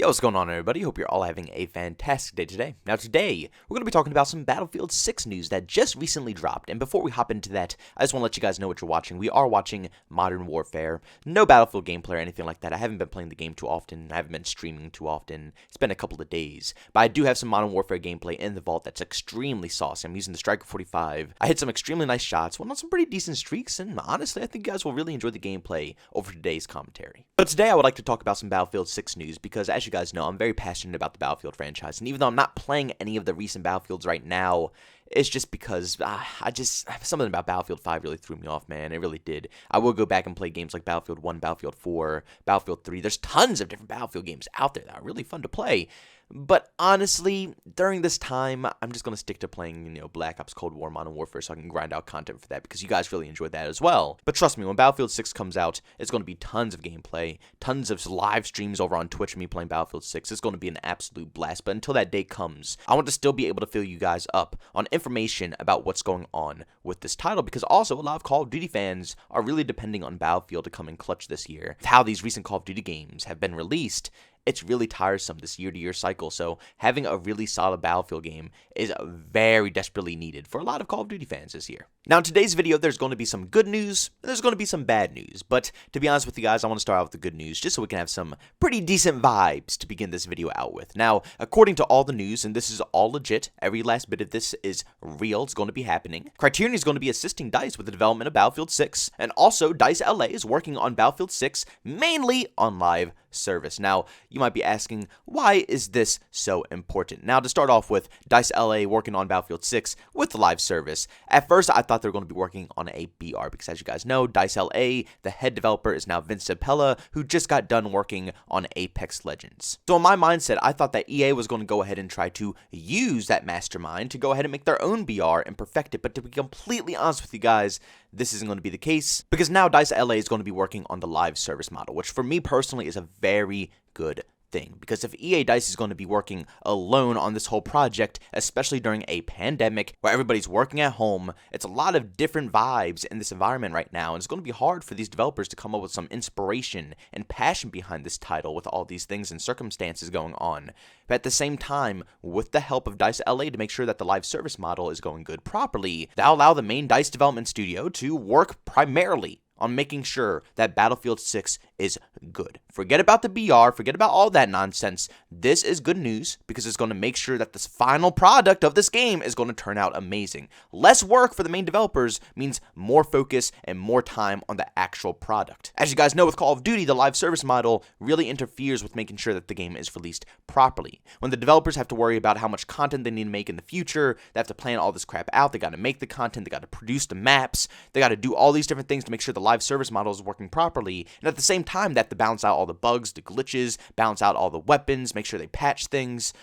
Yo, what's going on, everybody? Hope you're all having a fantastic day today. Now, today, we're going to be talking about some Battlefield 6 news that just recently dropped. And before we hop into that, I just want to let you guys know what you're watching. We are watching Modern Warfare. No Battlefield gameplay or anything like that. I haven't been playing the game too often. I haven't been streaming too often. It's been a couple of days. But I do have some Modern Warfare gameplay in the vault that's extremely saucy. I'm using the Striker 45. I hit some extremely nice shots, went on some pretty decent streaks, and honestly, I think you guys will really enjoy the gameplay over today's commentary. But today, I would like to talk about some Battlefield 6 news because, as you guys know, I'm very passionate about the Battlefield franchise, and even though I'm not playing any of the recent Battlefields right now, it's just because something about Battlefield 5 really threw me off, man. It really did. I will go back and play games like Battlefield 1, Battlefield 4, Battlefield 3. There's tons of different Battlefield games out there that are really fun to play. But honestly, during this time, I'm just going to stick to playing, Black Ops Cold War, Modern Warfare, so I can grind out content for that, because you guys really enjoyed that as well. But trust me, when Battlefield 6 comes out, it's going to be tons of gameplay, tons of live streams over on Twitch of me playing Battlefield 6. It's going to be an absolute blast. But until that day comes, I want to still be able to fill you guys up on information about what's going on with this title, because also a lot of Call of Duty fans are really depending on Battlefield to come in clutch this year. With how these recent Call of Duty games have been released, it's really tiresome, this year-to-year cycle, so having a really solid Battlefield game is very desperately needed for a lot of Call of Duty fans this year. Now, in today's video, there's going to be some good news, and there's going to be some bad news, but to be honest with you guys, I want to start out with the good news, just so we can have some pretty decent vibes to begin this video out with. Now, according to all the news, and this is all legit, every last bit of this is real, it's going to be happening, Criterion is going to be assisting DICE with the development of Battlefield 6, and also DICE LA is working on Battlefield 6, mainly on live service. Now, you might be asking, why is this so important? Now, to start off with, DICE LA working on Battlefield 6 with the live service. At first, I thought they were going to be working on a BR, because as you guys know, DICE LA, the head developer is now Vince Zampella, who just got done working on Apex Legends. So in my mindset, I thought that EA was going to go ahead and try to use that mastermind to go ahead and make their own BR and perfect it, but to be completely honest with you guys, this isn't going to be the case, because now DICE LA is going to be working on the live service model, which for me personally is a very good thing, because if EA DICE is going to be working alone on this whole project, especially during a pandemic where everybody's working at home, it's a lot of different vibes in this environment right now, and it's going to be hard for these developers to come up with some inspiration and passion behind this title with all these things and circumstances going on. But at the same time, with the help of DICE LA to make sure that the live service model is going good properly, that'll allow the main DICE development studio to work primarily on making sure that Battlefield 6 is good. Forget about the BR, forget about all that nonsense. This is good news because it's going to make sure that this final product of this game is going to turn out amazing. Less work for the main developers means more focus and more time on the actual product. As you guys know, with Call of Duty, the live service model really interferes with making sure that the game is released properly. When the developers have to worry about how much content they need to make in the future, they have to plan all this crap out, they got to make the content, they got to produce the maps, they got to do all these different things to make sure the live service model is working properly, and at the same time, they have to balance out all the bugs, the glitches, balance out all the weapons, make sure they patch things.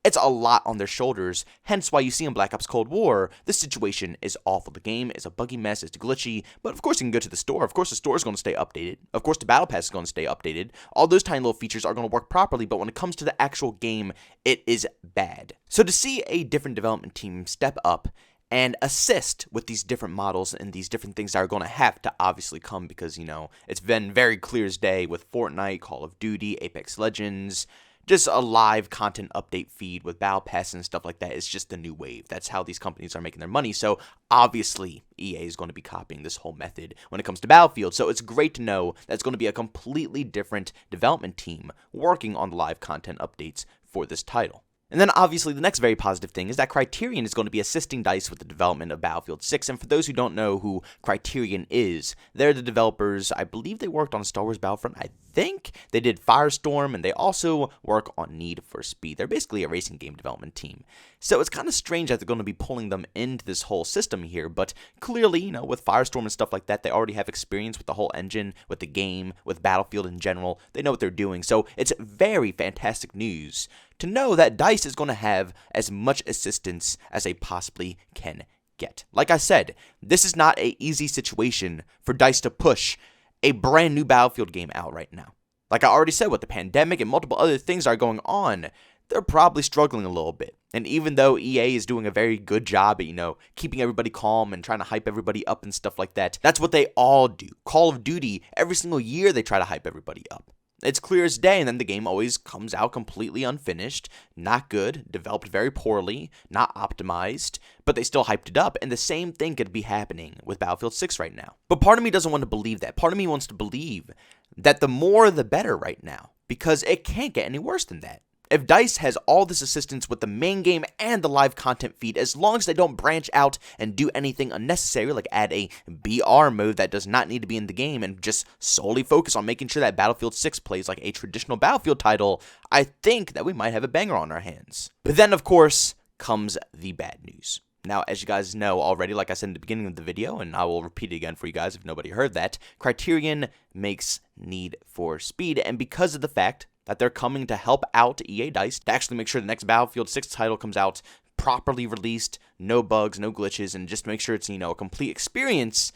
It's a lot on their shoulders, hence why you see in Black Ops Cold War, the situation is awful. The game is a buggy mess, it's glitchy, but of course you can go to the store. Of course the store is going to stay updated. Of course the Battle Pass is going to stay updated. All those tiny little features are going to work properly, but when it comes to the actual game, it is bad. So to see a different development team step up and assist with these different models and these different things that are going to have to obviously come because, it's been very clear as day with Fortnite, Call of Duty, Apex Legends, just a live content update feed with Battle Pass and stuff like that. It's just the new wave. That's how these companies are making their money. So obviously EA is going to be copying this whole method when it comes to Battlefield. So it's great to know that it's going to be a completely different development team working on the live content updates for this title. And then obviously the next very positive thing is that Criterion is going to be assisting DICE with the development of Battlefield 6. And for those who don't know who Criterion is, they're the developers, I believe they worked on Star Wars Battlefront, I think they did Firestorm, and they also work on Need for Speed. They're basically a racing game development team. So it's kind of strange that they're going to be pulling them into this whole system here, but clearly, with Firestorm and stuff like that, they already have experience with the whole engine, with the game, with Battlefield in general. They know what they're doing. So it's very fantastic news to know that DICE is going to have as much assistance as they possibly can get. Like I said, this is not an easy situation for DICE to push a brand new Battlefield game out right now. Like I already said, with the pandemic and multiple other things that are going on, they're probably struggling a little bit. And even though EA is doing a very good job at, keeping everybody calm and trying to hype everybody up and stuff like that, that's what they all do. Call of Duty, every single year they try to hype everybody up. It's clear as day, and then the game always comes out completely unfinished, not good, developed very poorly, not optimized, but they still hyped it up, and the same thing could be happening with Battlefield 6 right now. But part of me doesn't want to believe that. Part of me wants to believe that the more the better right now, because it can't get any worse than that. If DICE has all this assistance with the main game and the live content feed, as long as they don't branch out and do anything unnecessary, like add a BR mode that does not need to be in the game and just solely focus on making sure that Battlefield 6 plays like a traditional Battlefield title, I think that we might have a banger on our hands. But then, of course, comes the bad news. Now, as you guys know already, like I said in the beginning of the video, and I will repeat it again for you guys if nobody heard that, Criterion makes Need for Speed, and because of the fact that they're coming to help out EA DICE to actually make sure the next Battlefield 6 title comes out properly released, no bugs, no glitches, and just make sure it's, a complete experience,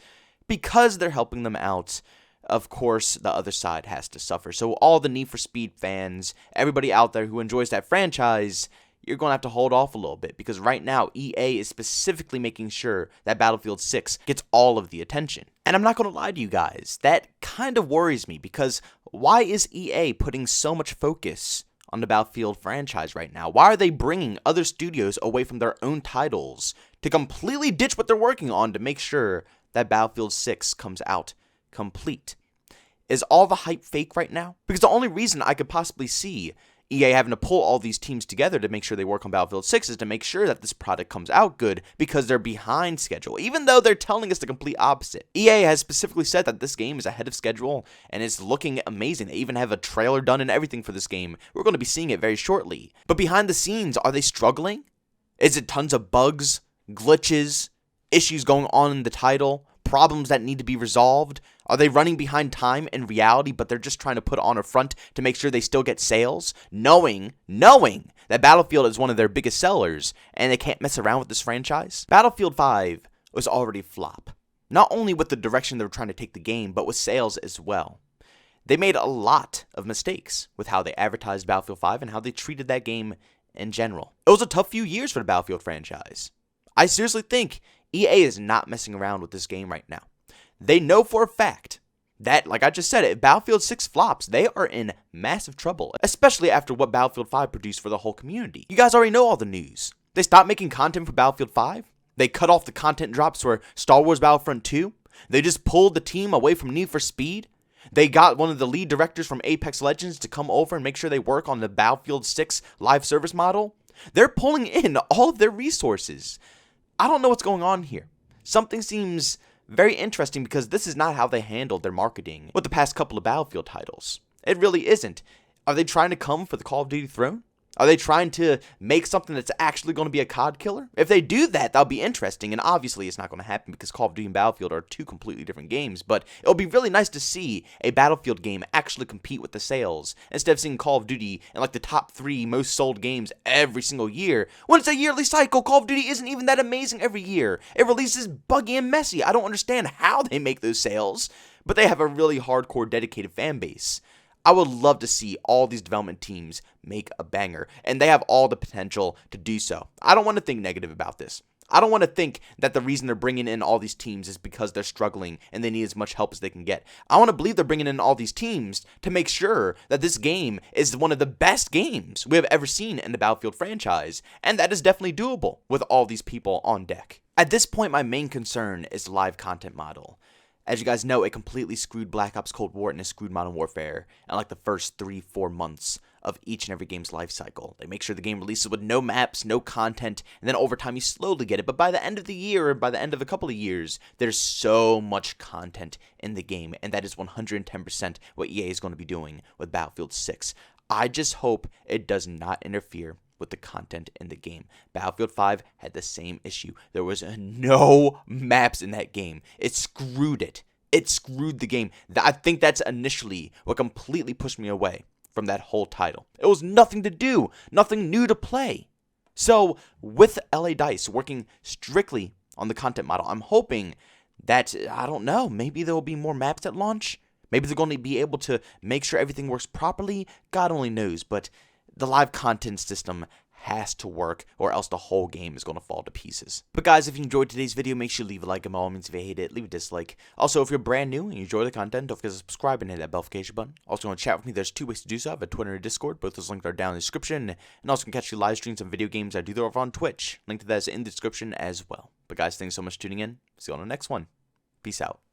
because they're helping them out, of course, the other side has to suffer. So all the Need for Speed fans, everybody out there who enjoys that franchise, you're going to have to hold off a little bit, because right now EA is specifically making sure that Battlefield 6 gets all of the attention. And I'm not going to lie to you guys, that kind of worries me, because why is EA putting so much focus on the Battlefield franchise right now? Why are they bringing other studios away from their own titles to completely ditch what they're working on to make sure that Battlefield 6 comes out complete? Is all the hype fake right now? Because the only reason I could possibly see EA having to pull all these teams together to make sure they work on Battlefield 6 is to make sure that this product comes out good, because they're behind schedule, even though they're telling us the complete opposite. EA has specifically said that this game is ahead of schedule and is looking amazing. They even have a trailer done and everything for this game. We're going to be seeing it very shortly. But behind the scenes, are they struggling? Is it tons of bugs, glitches, issues going on in the title, problems that need to be resolved? Are they running behind time in reality, but they're just trying to put on a front to make sure they still get sales, knowing that Battlefield is one of their biggest sellers and they can't mess around with this franchise? Battlefield 5 was already a flop, not only with the direction they were trying to take the game, but with sales as well. They made a lot of mistakes with how they advertised Battlefield 5 and how they treated that game in general. It was a tough few years for the Battlefield franchise. I seriously think EA is not messing around with this game right now. They know for a fact that, like I just said, if Battlefield 6 flops, they are in massive trouble, especially after what Battlefield 5 produced for the whole community. You guys already know all the news. They stopped making content for Battlefield 5. They cut off the content drops for Star Wars Battlefront 2. They just pulled the team away from Need for Speed. They got one of the lead directors from Apex Legends to come over and make sure they work on the Battlefield 6 live service model. They're pulling in all of their resources. I don't know what's going on here. Something seems very interesting, because this is not how they handled their marketing with the past couple of Battlefield titles. It really isn't. Are they trying to come for the Call of Duty throne? Are they trying to make something that's actually going to be a COD killer? If they do that, that'll be interesting, and obviously it's not going to happen because Call of Duty and Battlefield are two completely different games, but it'll be really nice to see a Battlefield game actually compete with the sales, instead of seeing Call of Duty in like the top 3 most sold games every single year. When it's a yearly cycle, Call of Duty isn't even that amazing every year. It releases buggy and messy. I don't understand how they make those sales, but they have a really hardcore, dedicated fan base. I would love to see all these development teams make a banger, and they have all the potential to do so. I don't want to think negative about this. I don't want to think that the reason they're bringing in all these teams is because they're struggling and they need as much help as they can get. I want to believe they're bringing in all these teams to make sure that this game is one of the best games we have ever seen in the Battlefield franchise, and that is definitely doable with all these people on deck. At this point, my main concern is the live content model. As you guys know, it completely screwed Black Ops Cold War and it screwed Modern Warfare in like the first 3-4 months of each and every game's life cycle. They make sure the game releases with no maps, no content, and then over time you slowly get it. But by the end of the year, or by the end of a couple of years, there's so much content in the game, and that is 110% what EA is going to be doing with Battlefield 6. I just hope it does not interfere with the content in the game. Battlefield 5 had the same issue. There was no maps in that game. It screwed it. It screwed the game. I think that's initially what completely pushed me away from that whole title. It was nothing to do, nothing new to play. So with LA DICE working strictly on the content model, I'm hoping that, I don't know, maybe there will be more maps at launch. Maybe they're going to be able to make sure everything works properly. God only knows, but the live content system has to work, or else the whole game is going to fall to pieces. But guys, if you enjoyed today's video, make sure you leave a like, and by all means, if you hate it, leave a dislike. Also, if you're brand new and you enjoy the content, don't forget to subscribe and hit that notification button. Also, want to chat with me, there's 2 ways to do so. I have a Twitter and a Discord. Both those links are down in the description. And also can catch you live streams of video games I do there over on Twitch. Link to that is in the description as well. But guys, thanks so much for tuning in. See you on the next one. Peace out.